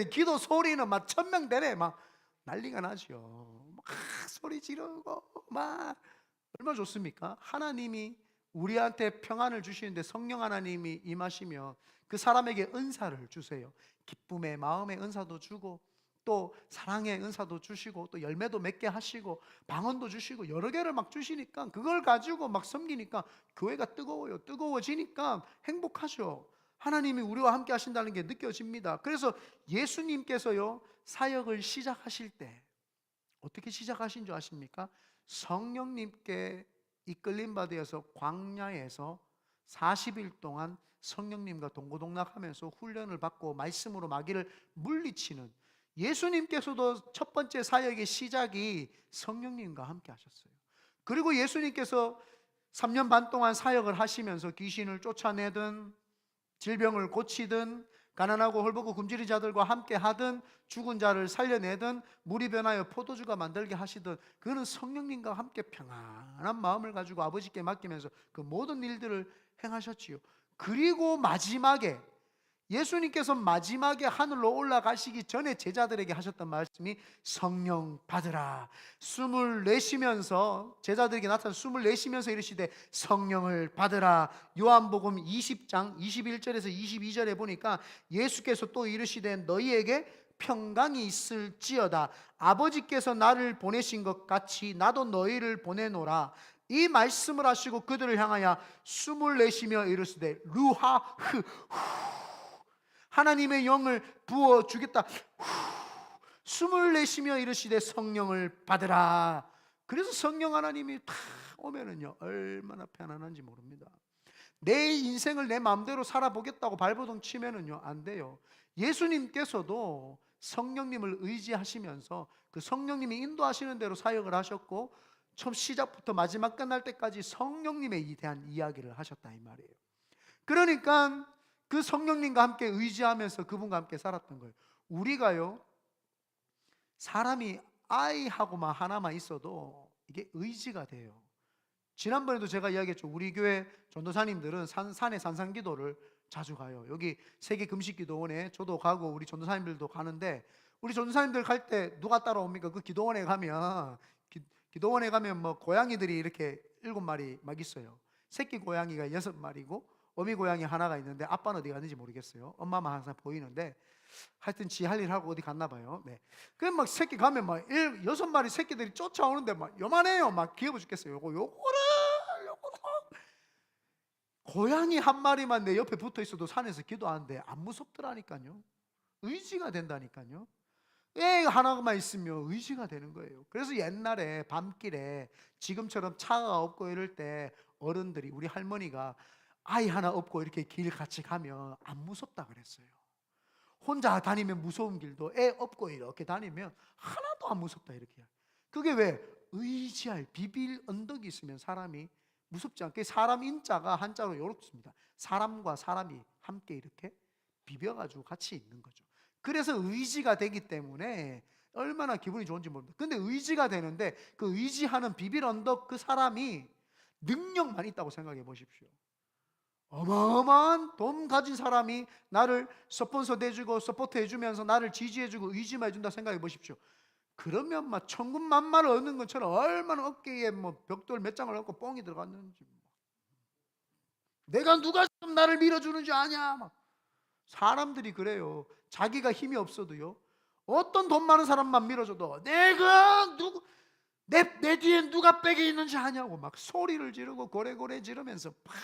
기도 소리는 막 1000명 되네. 막 난리가 나죠. 막 소리 지르고 막 얼마나 좋습니까? 하나님이 우리한테 평안을 주시는데 성령 하나님이 임하시면 그 사람에게 은사를 주세요. 기쁨의 마음의 은사도 주고 또 사랑의 은사도 주시고 또 열매도 맺게 하시고 방언도 주시고 여러 개를 막 주시니까 그걸 가지고 막 섬기니까 교회가 뜨거워지니까 행복하죠. 하나님이 우리와 함께 하신다는 게 느껴집니다. 그래서 예수님께서요 사역을 시작하실 때 어떻게 시작하신 줄 아십니까? 성령님께 이끌림 받아서 광야에서 40일 동안 성령님과 동고동락하면서 훈련을 받고 말씀으로 마귀를 물리치는, 예수님께서도 첫 번째 사역의 시작이 성령님과 함께 하셨어요. 그리고 예수님께서 3년 반 동안 사역을 하시면서 귀신을 쫓아내든 질병을 고치든 가난하고 헐벗고 굶주린 자들과 함께 하든 죽은 자를 살려내든 물이 변하여 포도주가 만들게 하시든 그는 성령님과 함께 평안한 마음을 가지고 아버지께 맡기면서 그 모든 일들을 행하셨지요. 그리고 마지막에 예수님께서 마지막에 하늘로 올라가시기 전에 제자들에게 하셨던 말씀이 성령 받으라. 숨을 내쉬면서 제자들에게 나타나 숨을 내쉬면서 이르시되 성령을 받으라. 요한복음 20장 21절에서 22절에 보니까 예수께서 또 이르시되 너희에게 평강이 있을지어다. 아버지께서 나를 보내신 것 같이 나도 너희를 보내노라. 이 말씀을 하시고 그들을 향하여 숨을 내쉬며 이르시되 루하흐 하나님의 영을 부어주겠다. 숨을 내쉬며 이르시되 성령을 받으라. 그래서 성령 하나님이 다 오면은요 얼마나 편안한지 모릅니다. 내 인생을 내 마음대로 살아보겠다고 발버둥 치면은요 안 돼요. 예수님께서도 성령님을 의지하시면서 그 성령님이 인도하시는 대로 사역을 하셨고 처음 시작부터 마지막 끝날 때까지 성령님에 대한 이야기를 하셨다 이 말이에요. 그러니까 그 성령님과 함께 의지하면서 그분과 함께 살았던 거예요. 우리가요 사람이 아이하고만 하나만 있어도 이게 의지가 돼요. 지난번에도 제가 이야기했죠. 우리 교회 전도사님들은 산에 산상기도를 자주 가요. 여기 세계 금식기도원에 저도 가고 우리 전도사님들도 가는데 우리 전도사님들 갈 때 누가 따라옵니까? 그 기도원에 가면 기도원에 가면 뭐 고양이들이 이렇게 7마리 막 있어요. 새끼 고양이가 6마리고 어미 고양이 하나가 있는데 아빠는 어디 갔는지 모르겠어요. 엄마만 항상 보이는데 하여튼 지 할 일 하고 어디 갔나 봐요. 네. 그럼 막 새끼 가면 막 6마리 새끼들이 쫓아오는데 막 요만해요. 막 귀여워 죽겠어요. 요거를 고양이 한 마리만 내 옆에 붙어 있어도 산에서 기도하는데 안 무섭더라니까요. 의지가 된다니까요. 애 하나만 있으면 의지가 되는 거예요. 그래서 옛날에 밤길에 지금처럼 차가 없고 이럴 때 어른들이 우리 할머니가 아이 하나 없고 이렇게 길 같이 가면 안 무섭다 그랬어요. 혼자 다니면 무서운 길도 애 없고 이렇게 다니면 하나도 안 무섭다 이렇게. 그게 왜? 의지할 비빌 언덕이 있으면 사람이 무섭지 않게. 사람 인자가 한자로 이렇습니다. 사람과 사람이 함께 이렇게 비벼가지고 같이 있는 거죠. 그래서 의지가 되기 때문에 얼마나 기분이 좋은지 모릅니다. 근데 의지가 되는데 그 의지하는 비빌 언덕 그 사람이 능력만 있다고 생각해 보십시오. 어마어마한 돈 가진 사람이 나를 스폰서 대주고 서포트 해주면서 나를 지지해주고 의지만 해준다 생각해 보십시오. 그러면 막 천군만마를 얻는 것처럼 얼마나 어깨에 뭐 벽돌 몇 장을 얻고 뻥이 들어갔는지, 내가 누가 지금 나를 밀어주는지 아냐. 막 사람들이 그래요. 자기가 힘이 없어도요 어떤 돈 많은 사람만 밀어줘도 내가 누구 내 뒤에 누가 백에 있는지 아냐고 막 소리를 지르고 고래고래 지르면서 팍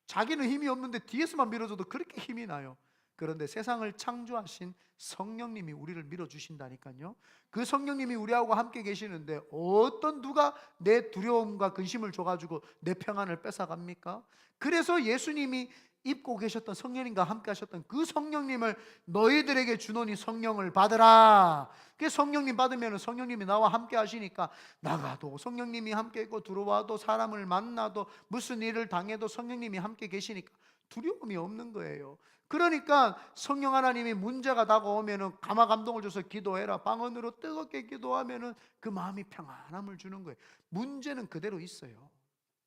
자기는 힘이 없는데 뒤에서만 밀어줘도 그렇게 힘이 나요. 그런데 세상을 창조하신 성령님이 우리를 밀어주신다니까요. 그 성령님이 우리하고 함께 계시는데 어떤 누가 내 두려움과 근심을 줘가지고 내 평안을 뺏어갑니까? 그래서 예수님이 입고 계셨던 성령님과 함께 하셨던 그 성령님을 너희들에게 주노니 성령을 받으라. 그 성령님 받으면 성령님이 나와 함께 하시니까 나가도 성령님이 함께 있고 들어와도 사람을 만나도 무슨 일을 당해도 성령님이 함께 계시니까 두려움이 없는 거예요. 그러니까 성령 하나님이 문제가 다가오면은 감화 감동을 줘서 기도해라 방언으로 뜨겁게 기도하면은 그 마음이 평안함을 주는 거예요. 문제는 그대로 있어요.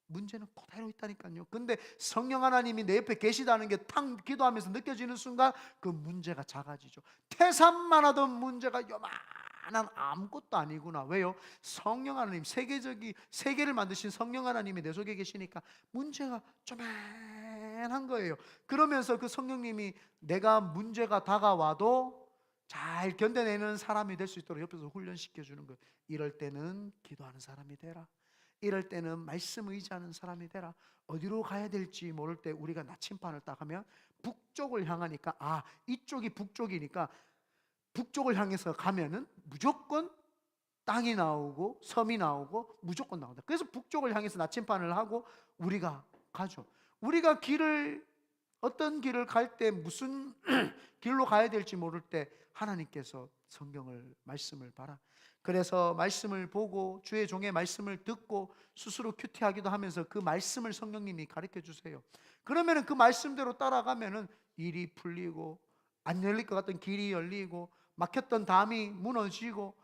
문제는 그대로 있다니까요. 근데 성령 하나님이 내 옆에 계시다는 게 탁 기도하면서 느껴지는 순간 그 문제가 작아지죠. 태산만 하던 문제가 요만한 아무것도 아니구나. 왜요? 성령 하나님, 세계를 만드신 성령 하나님이 내 속에 계시니까 문제가 조만한 거예요. 그러면서 그 성령님이 내가 문제가 다가와도 잘 견뎌내는 사람이 될 수 있도록 옆에서 훈련시켜 주는 거예요. 이럴 때는 기도하는 사람이 되라. 이럴 때는 말씀 의지하는 사람이 되라. 어디로 가야 될지 모를 때 우리가 나침반을 딱 하면 북쪽을 향하니까 이쪽이 북쪽이니까 북쪽을 향해서 가면은 무조건 땅이 나오고 섬이 나오고 무조건 나온다. 그래서 북쪽을 향해서 나침반을 하고 우리가 가죠. 우리가 어떤 길을 갈 때 무슨 길로 가야 될지 모를 때 하나님께서 성경을, 말씀을 봐라. 그래서 말씀을 보고 주의 종의 말씀을 듣고 스스로 큐티하기도 하면서 그 말씀을 성령님이 가르쳐 주세요. 그러면은 그 말씀대로 따라가면은 일이 풀리고, 안 열릴 것 같던 길이 열리고, 막혔던 담이 무너지고,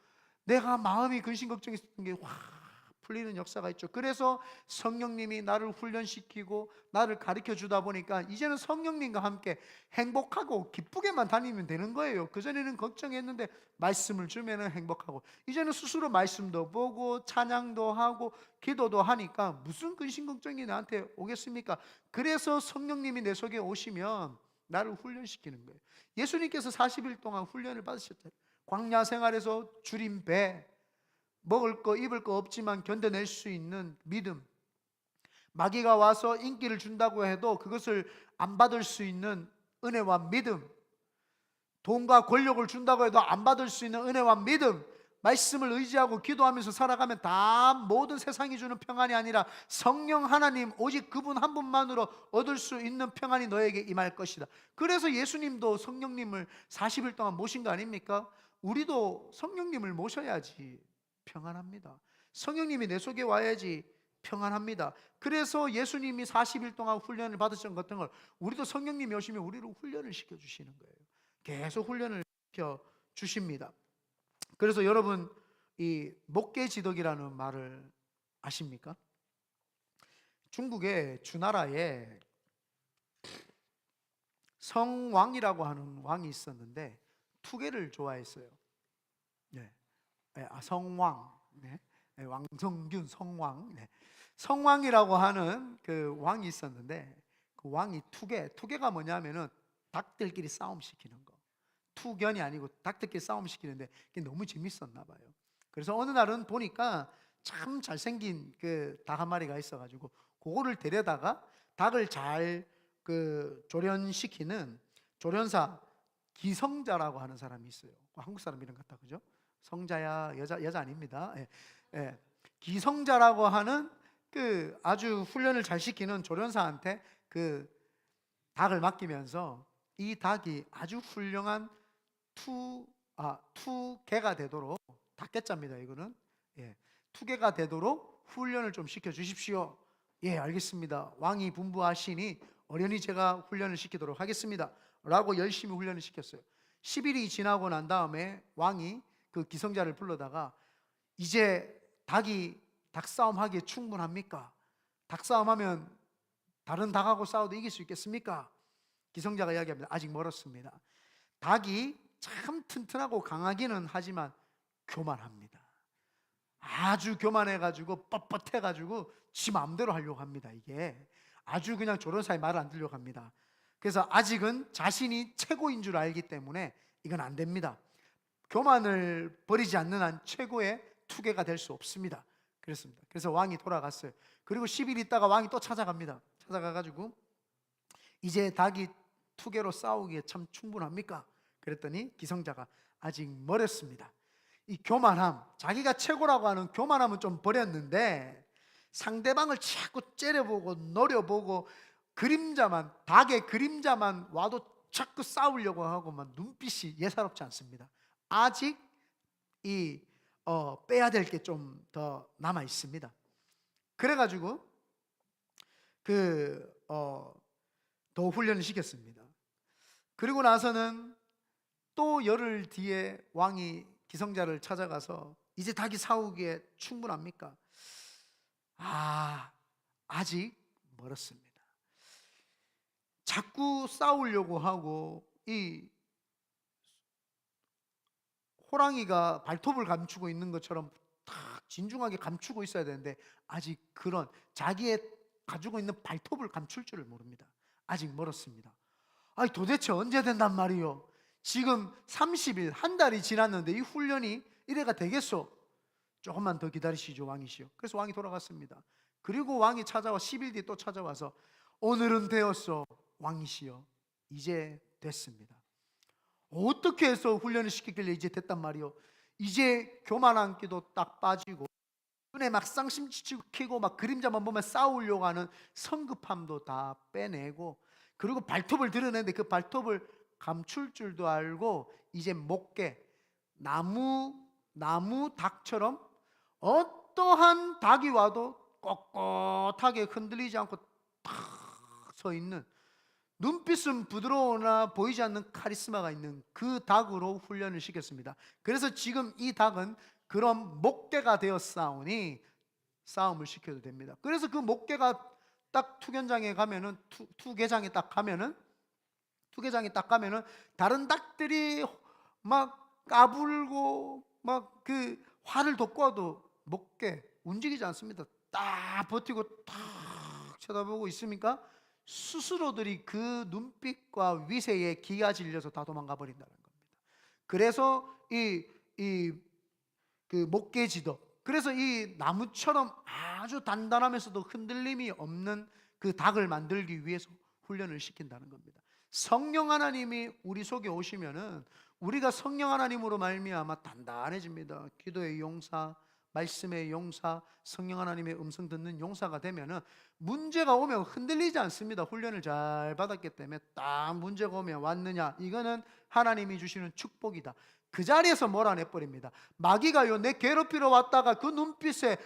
내가 마음이 근심 걱정했던 게 확 풀리는 역사가 있죠. 그래서 성령님이 나를 훈련시키고 나를 가르쳐 주다 보니까 이제는 성령님과 함께 행복하고 기쁘게만 다니면 되는 거예요. 그전에는 걱정했는데 말씀을 주면은 행복하고, 이제는 스스로 말씀도 보고 찬양도 하고 기도도 하니까 무슨 근심 걱정이 나한테 오겠습니까? 그래서 성령님이 내 속에 오시면 나를 훈련시키는 거예요. 예수님께서 40일 동안 훈련을 받으셨잖아요. 광야 생활에서 줄인 배, 먹을 거 입을 거 없지만 견뎌낼 수 있는 믿음, 마귀가 와서 인기를 준다고 해도 그것을 안 받을 수 있는 은혜와 믿음, 돈과 권력을 준다고 해도 안 받을 수 있는 은혜와 믿음, 말씀을 의지하고 기도하면서 살아가면 다 모든 세상이 주는 평안이 아니라 성령 하나님 오직 그분 한 분만으로 얻을 수 있는 평안이 너에게 임할 것이다. 그래서 예수님도 성령님을 40일 동안 모신 거 아닙니까? 우리도 성령님을 모셔야지 평안합니다. 성령님이 내 속에 와야지 평안합니다. 그래서 예수님이 40일 동안 훈련을 받으신 같은 걸 우리도 성령님이 오시면 우리를 훈련을 시켜주시는 거예요. 계속 훈련을 시켜 주십니다. 그래서 여러분, 이 목계지덕이라는 말을 아십니까? 중국의 주나라에 성왕이라고 하는 왕이 있었는데 투계를 좋아했어요. 네. 성왕, 네. 왕성균 성왕. 네. 성왕이라고 하는 그 왕이 있었는데 그 왕이 투계가 뭐냐면은 닭들끼리 싸움 시키는 거. 투견이 아니고 닭들끼리 싸움 시키는데 그게 너무 재밌었나 봐요. 그래서 어느 날은 보니까 참 잘생긴 그 닭 한 마리가 있어가지고 그거를 데려다가 닭을 잘 조련시키는 조련사 기성자라고 하는 사람이 있어요. 한국 사람 이름 같다, 그죠? 성자야, 여자 아닙니다. 예, 예. 기성자라고 하는 그 아주 훈련을 잘 시키는 조련사한테 그 닭을 맡기면서 이 닭이 아주 훌륭한 투개가 되도록, 닭개자입니다 이거는. 예, 투개가 되도록 훈련을 좀 시켜 주십시오. 예, 알겠습니다. 왕이 분부하시니 어련히 제가 훈련을 시키도록 하겠습니다 라고 열심히 훈련을 시켰어요. 10일이 지나고 난 다음에 왕이 그 기성자를 불러다가 이제 닭이 닭싸움 하기에 충분합니까? 닭싸움하면 다른 닭하고 싸워도 이길 수 있겠습니까? 기성자가 이야기합니다. 아직 멀었습니다. 닭이 참 튼튼하고 강하기는 하지만 교만합니다. 아주 교만해가지고 뻣뻣해가지고 지 마음대로 하려고 합니다. 이게 아주 그냥 조련사의 말을 안 들려고 합니다. 그래서 아직은 자신이 최고인 줄 알기 때문에 이건 안 됩니다. 교만을 버리지 않는 한 최고의 투계가 될 수 없습니다. 그랬습니다. 그래서 왕이 돌아갔어요. 그리고 10일 있다가 왕이 또 찾아갑니다. 찾아가가지고 이제 닭이 투계로 싸우기에 참 충분합니까? 그랬더니 기성자가 아직 멀었습니다. 이 교만함, 자기가 최고라고 하는 교만함은 좀 버렸는데 상대방을 자꾸 째려보고 노려보고 닭의 그림자만 와도 자꾸 싸우려고 하고 막 눈빛이 예사롭지 않습니다. 아직 빼야 될 게 좀 더 남아 있습니다. 그래가지고 더 훈련을 시켰습니다. 그리고 나서는 또 열흘 뒤에 왕이 기성자를 찾아가서 이제 닭이 싸우기에 충분합니까? 아직 멀었습니다. 자꾸 싸우려고 하고 이 호랑이가 발톱을 감추고 있는 것처럼 딱 진중하게 감추고 있어야 되는데 아직 그런 자기의 가지고 있는 발톱을 감출 줄을 모릅니다. 아직 멀었습니다. 도대체 언제 된단 말이요? 지금 30일, 한 달이 지났는데 이 훈련이 이래가 되겠소? 조금만 더 기다리시죠, 왕이시여. 그래서 왕이 돌아갔습니다. 그리고 왕이 10일 뒤에 또 찾아와서 오늘은 되었소, 왕이시여. 이제 됐습니다. 어떻게 해서 훈련을 시키길래 이제 됐단 말이요? 이제 교만한 기도 딱 빠지고 눈에 막 쌍심치키고 막 그림자만 보면 싸우려고 하는 성급함도 다 빼내고, 그리고 발톱을 드러내는데 그 발톱을 감출 줄도 알고 이제 목계, 나무 닭처럼 어떠한 닭이 와도 꼿꼿하게 흔들리지 않고 탁 서 있는, 눈빛은 부드러우나 보이지 않는 카리스마가 있는 그 닭으로 훈련을 시켰습니다. 그래서 지금 이 닭은 그런 목대가 되어 싸우니 싸움을 시켜도 됩니다. 그래서 그 목대가 딱 투견장에 가면은 투개장에 딱 가면은 다른 닭들이 막 까불고 막 그 화를 돋궈도 목대 움직이지 않습니다. 딱 버티고 딱 쳐다보고 있습니까? 스스로들이 그 눈빛과 위세에 기가 질려서 다 도망가 버린다는 겁니다. 그래서 그 목계지도, 그래서 이 나무처럼 아주 단단하면서도 흔들림이 없는 그 닭을 만들기 위해서 훈련을 시킨다는 겁니다. 성령 하나님이 우리 속에 오시면은 우리가 성령 하나님으로 말미암아 단단해집니다. 기도의 용사, 말씀의 용사, 성령 하나님의 음성 듣는 용사가 되면은 문제가 오면 흔들리지 않습니다. 훈련을 잘 받았기 때문에 딱 문제가 오면 왔느냐, 이거는 하나님이 주시는 축복이다. 그 자리에서 몰아내버립니다. 마귀가요, 내 괴롭히러 왔다가 그 눈빛에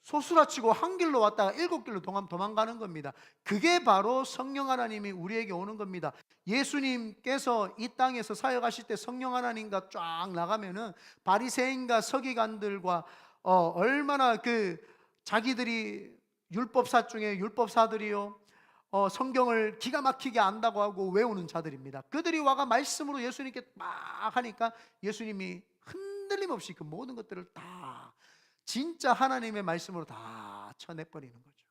소스라치고 한 길로 왔다가 7길로 도망가는 겁니다. 그게 바로 성령 하나님이 우리에게 오는 겁니다. 예수님께서 이 땅에서 사역하실 때 성령 하나님과 쫙 나가면은 바리새인과 서기관들과 얼마나 그 자기들이 율법사 중에 율법사들이요, 성경을 기가 막히게 안다고 하고 외우는 자들입니다. 그들이 와가 말씀으로 예수님께 막 하니까 예수님이 흔들림 없이 그 모든 것들을 다 진짜 하나님의 말씀으로 다 쳐내버리는 거죠.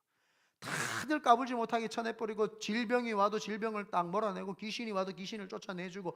다들 까불지 못하게 쳐내버리고, 질병이 와도 질병을 딱 몰아내고, 귀신이 와도 귀신을 쫓아내주고,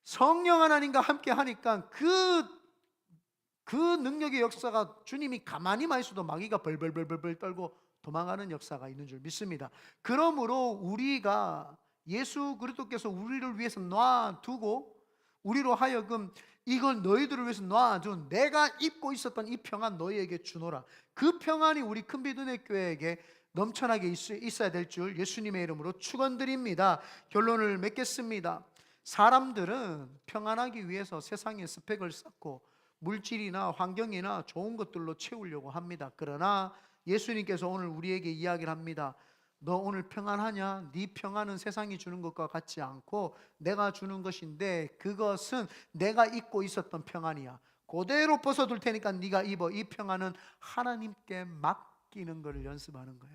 성령 하나님과 함께 하니까 그 능력의 역사가 주님이 가만히만 있어도 마귀가 벌벌벌벌 떨고 도망가는 역사가 있는 줄 믿습니다. 그러므로 우리가 예수 그리스도께서 우리를 위해서 놔두고 우리로 하여금 이걸 너희들을 위해서 놔둔, 내가 입고 있었던 이 평안 너희에게 주노라, 그 평안이 우리 큰비두네 교회에게 넘쳐나게 있어야 될 줄 예수님의 이름으로 축원드립니다. 결론을 맺겠습니다. 사람들은 평안하기 위해서 세상의 스펙을 쌓고 물질이나 환경이나 좋은 것들로 채우려고 합니다. 그러나 예수님께서 오늘 우리에게 이야기를 합니다. 너 오늘 평안하냐? 네 평안은 세상이 주는 것과 같지 않고 내가 주는 것인데, 그것은 내가 입고 있었던 평안이야. 그대로 벗어둘 테니까 네가 입어. 이 평안은 하나님께 맡기는 것을 연습하는 거야.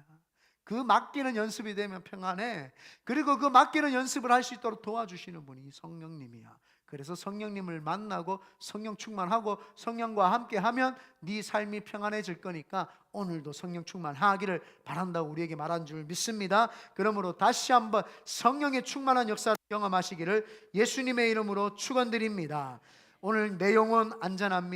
그 맡기는 연습이 되면 평안해. 그리고 그 맡기는 연습을 할 수 있도록 도와주시는 분이 성령님이야. 그래서 성령님을 만나고 성령 충만하고 성령과 함께 하면 네 삶이 평안해질 거니까 오늘도 성령 충만하기를 바란다고 우리에게 말한 줄 믿습니다. 그러므로 다시 한번 성령의 충만한 역사를 경험하시기를 예수님의 이름으로 축원드립니다. 오늘 내 영혼 안전합니다.